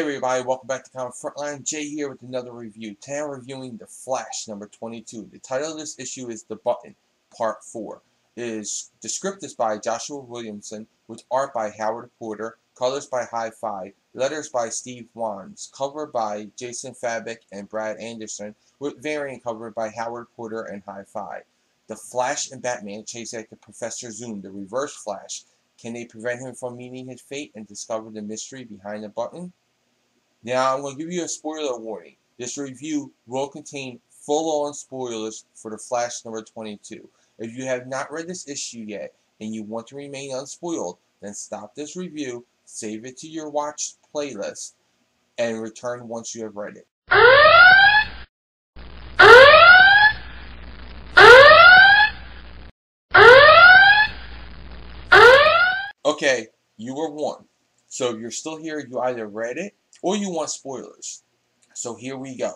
Hey everybody, welcome back to Frontline. Jay here with another review. Today I'm reviewing The Flash number 22. The title of this issue is The Button, Part 4. The script is by Joshua Williamson, with art by Howard Porter, colors by Hi-Fi, letters by Steve Wands, cover by Jason Fabok and Brad Anderson, with variant cover by Howard Porter and Hi-Fi. The Flash and Batman chase after Professor Zoom, the Reverse Flash. Can they prevent him from meeting his fate and discover the mystery behind the button? Now, I'm going to give you a spoiler warning. This review will contain full-on spoilers for The Flash number 22. If you have not read this issue yet and you want to remain unspoiled, then stop this review, save it to your watch playlist, and return once you have read it. Okay, you were warned. So if you're still here, you either read it or you want spoilers. So here we go.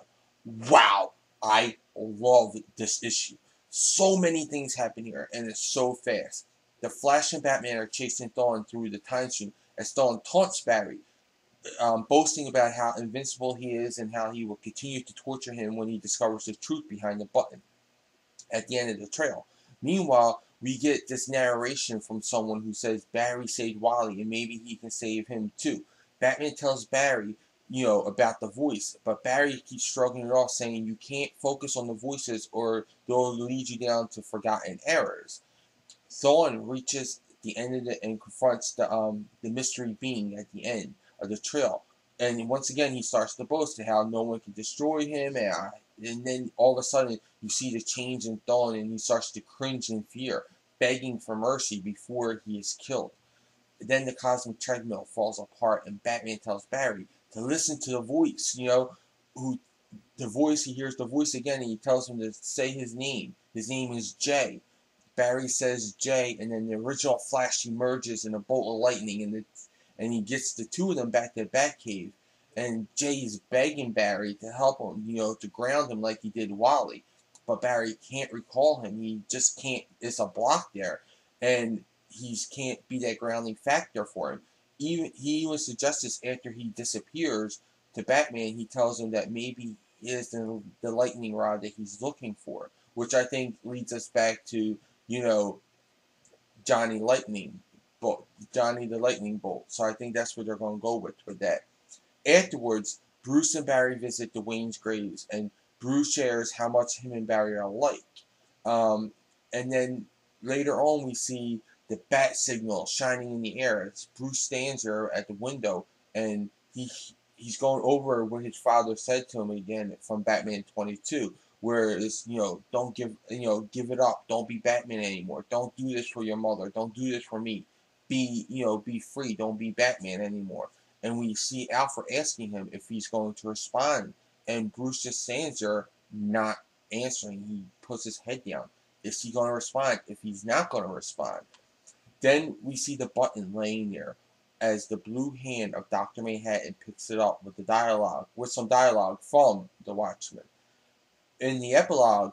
Wow, I love this issue. So many things happen here, and it's so fast. The Flash and Batman are chasing Dawn through the time stream as Dawn taunts Barry, boasting about how invincible he is and how he will continue to torture him when he discovers the truth behind the button at the end of the trail. Meanwhile, we get this narration from someone who says Barry saved Wally and maybe he can save him too. Batman tells Barry, about the voice, but Barry keeps shrugging it off, saying you can't focus on the voices or they'll lead you down to forgotten errors. Dawn reaches the end of it and confronts the mystery being at the end of the trail. And once again, he starts to boast to how no one can destroy him, and then all of a sudden, you see the change in Dawn, and he starts to cringe in fear, begging for mercy before he is killed. Then the cosmic treadmill falls apart, and Batman tells Barry to listen to the voice, he hears the voice again, and he tells him to say his name. His name is Jay. Barry says Jay, and then the original Flash emerges in a bolt of lightning, and he gets the two of them back to the Batcave. And Jay is begging Barry to help him, to ground him like he did Wally. But Barry can't recall him. He just can't. It's a block there. And he can't be that grounding factor for him. He even suggests after he disappears to Batman, he tells him that maybe it is the lightning rod that he's looking for. Which I think leads us back to, Johnny the Lightning Bolt. So I think that's what they're going to go with that. Afterwards, Bruce and Barry visit the Wayne's graves, and Bruce shares how much him and Barry are alike. And then later on, we see the bat signal shining in the air. It's Bruce stands there at the window, and he's going over what his father said to him again from Batman 22, where it's don't give it up. Don't be Batman anymore. Don't do this for your mother. Don't do this for me. Be free. Don't be Batman anymore. And we see Alfred asking him if he's going to respond. And Bruce just stands there not answering. He puts his head down. Is he going to respond? If he's not going to respond. Then we see the button laying there as the blue hand of Dr. Manhattan picks it up with some dialogue from the Watchmen. In the epilogue,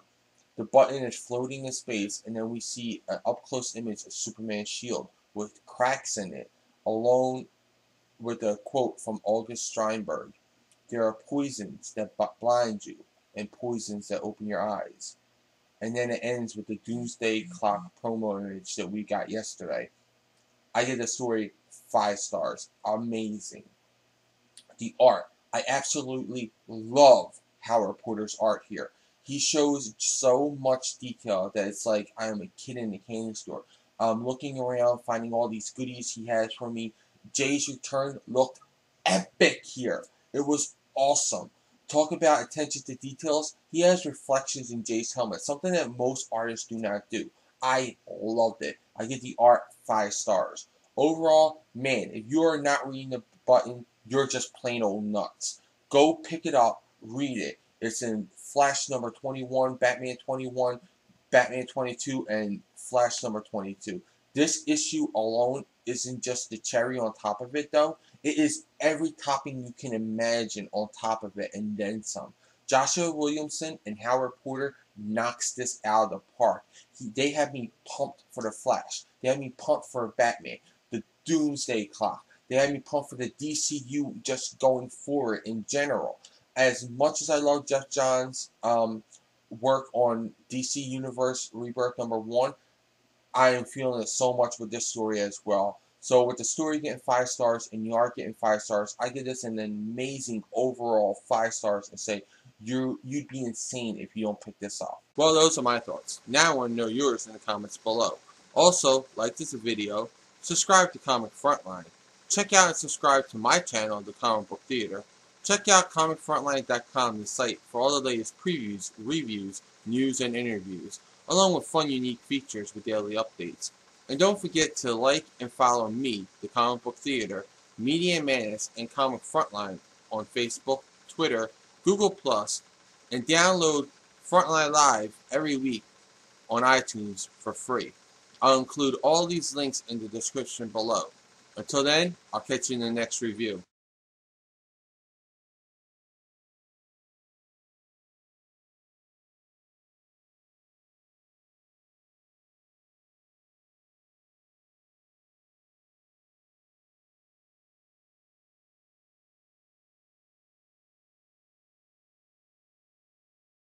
the button is floating in space, and then we see an up-close image of Superman's shield with cracks in it, along with a quote from August Strindberg. There are poisons that blind you, and poisons that open your eyes. And then it ends with the Doomsday Clock promo image that we got yesterday. I give the story 5 stars. Amazing. The art. I absolutely love Howard Porter's art here. He shows so much detail that it's like I am a kid in a candy store. Looking around, finding all these goodies he has for me. Jay's return looked epic here. It was awesome. Talk about attention to details. He has reflections in Jay's helmet, something that most artists do not do. I loved it. I give the art 5 stars. Overall, man, if you are not reading the button, you're just plain old nuts. Go pick it up, read it. It's in Flash number 21, Batman 21, Batman 22, and Flash number 22. This issue alone isn't just the cherry on top of it, though. It is every topping you can imagine on top of it, and then some. Joshua Williamson and Howard Porter knocks this out of the park. They have me pumped for the Flash. They have me pumped for Batman. The Doomsday Clock. They had me pumped for the DCU just going forward in general. As much as I love Jeff Johns' work on DC Universe Rebirth #1, I am feeling it so much with this story as well. So with the story getting 5 stars and the art getting 5 stars, I give this an amazing overall 5 stars and say you'd be insane if you don't pick this up. Well, those are my thoughts. Now I want to know yours in the comments below. Also, like this video, subscribe to Comic Frontline. Check out and subscribe to my channel, The Comic Book Theater. Check out comicfrontline.com, the site, for all the latest previews, reviews, news, and interviews, along with fun, unique features with daily updates. And don't forget to like and follow me, The Comic Book Theater, Media Menace, and Comic Frontline on Facebook, Twitter, Google+, and download Frontline Live every week on iTunes for free. I'll include all these links in the description below. Until then, I'll catch you in the next review.